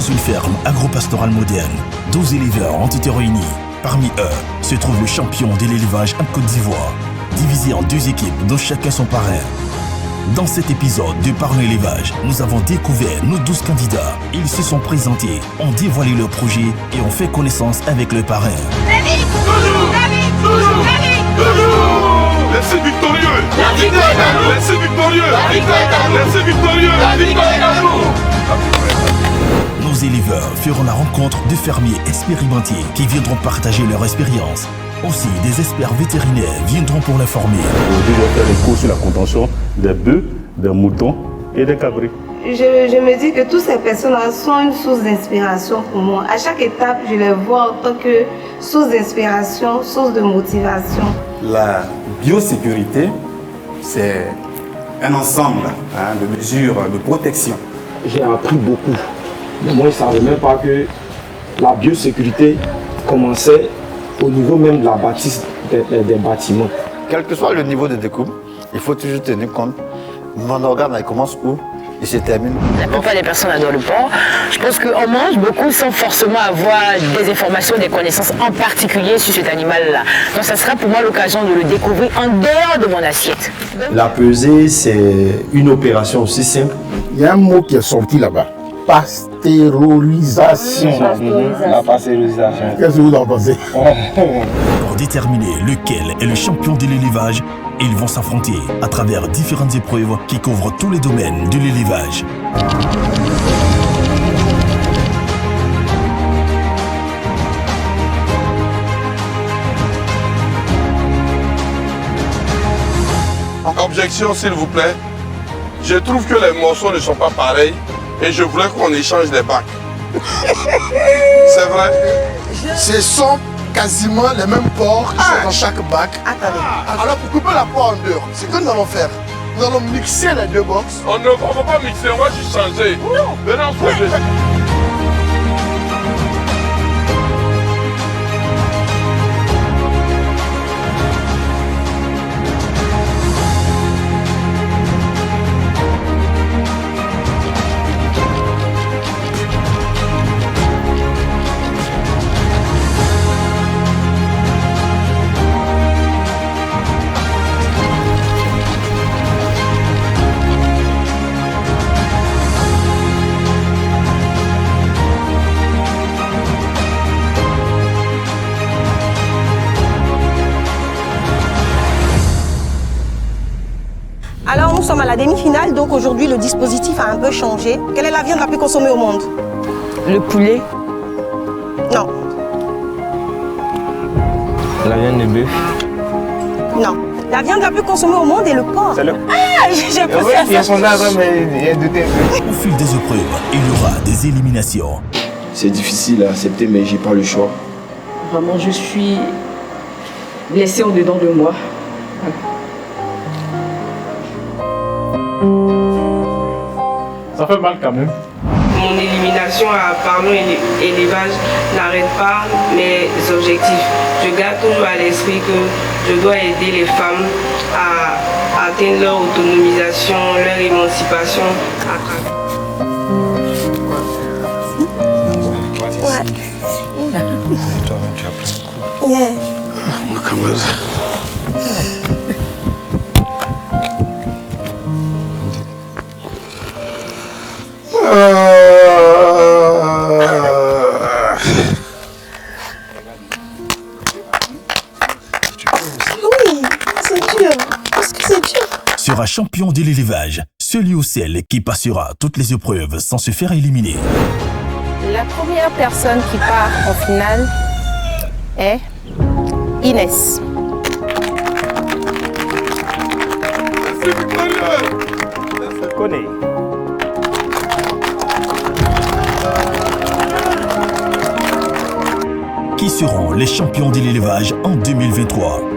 une ferme agro-pastorale moderne, 12 éleveurs ont été réunis. Parmi eux se trouve le champion de l'élevage en Côte d'Ivoire, divisé en 2 équipes dont chacun son parrain. Dans cet épisode de Parlons Élevage, nous avons découvert nos 12 candidats. Ils se sont présentés, ont dévoilé leur projet et ont fait connaissance avec le parrain. David, toujours Laissez victorieux. La victoire est à nous. Laissez victorieux. La victoire est à nous. Laissez victorieux. La victoire est à nous. Nos éleveurs feront la rencontre de fermiers expérimentés qui viendront partager leur expérience. Aussi, des experts vétérinaires viendront pour l'informer. Aujourd'hui, je vais faire des cours sur la contention des bœufs, des moutons et des cabris. Je me dis que toutes ces personnes-là sont une source d'inspiration pour moi. À chaque étape, je les vois en tant que source d'inspiration, source de motivation. La biosécurité, c'est un ensemble de mesures de protection. J'ai appris beaucoup. Mais moi, je ne savais même pas que la biosécurité commençait au niveau même de la bâtisse des bâtiments. Quel que soit le niveau de découpe, il faut toujours tenir compte. Mon organe, il commence où? Il se termine. La plupart des personnes adorent le porc. Je pense qu'on mange beaucoup sans forcément avoir des informations, des connaissances en particulier sur cet animal-là. Donc ça sera pour moi l'occasion de le découvrir en dehors de mon assiette. La pesée, c'est une opération aussi simple. Il y a un mot qui est sorti là-bas. Pasteurisation. La pasteurisation. Qu'est-ce que vous en pensez? Pour déterminer lequel est le champion de l'élevage, ils vont s'affronter à travers différentes épreuves qui couvrent tous les domaines de l'élevage. Objection, s'il vous plaît. Je trouve que les morceaux ne sont pas pareils et je voulais qu'on échange des bacs. C'est vrai? Ce sont quasiment les mêmes porcs qui sont dans chaque bac. Alors pour couper la porc en deux, c'est que nous allons faire. Nous allons mixer les 2 box. On ne va pas mixer, on va juste changer. Non. Maintenant, Alors nous sommes à la demi-finale, donc aujourd'hui le dispositif a un peu changé. Quelle est la viande la plus consommée au monde? Le poulet. Non. La viande de bœuf. Non. La viande la plus consommée au monde est le porc. C'est le... Ah, j'ai pensé à ça. Il y a son arbre, mais il y a douté. Au fil des épreuves, il y aura des éliminations. C'est difficile à accepter, mais j'ai pas le choix. Vraiment, je suis blessée au-dedans de moi. Ça fait mal quand même. Mon élimination à Parlons Élevage n'arrête pas mes objectifs. Je garde toujours à l'esprit que je dois aider les femmes à atteindre leur autonomisation, leur émancipation à travers. Oui, c'est dur. Parce que c'est dur. Sera champion de l'élevage, celui ou celle qui passera toutes les épreuves sans se faire éliminer. La première personne qui part en finale est Inès. c'est victorieux. Je connais. Qui seront les champions de l'élevage en 2023?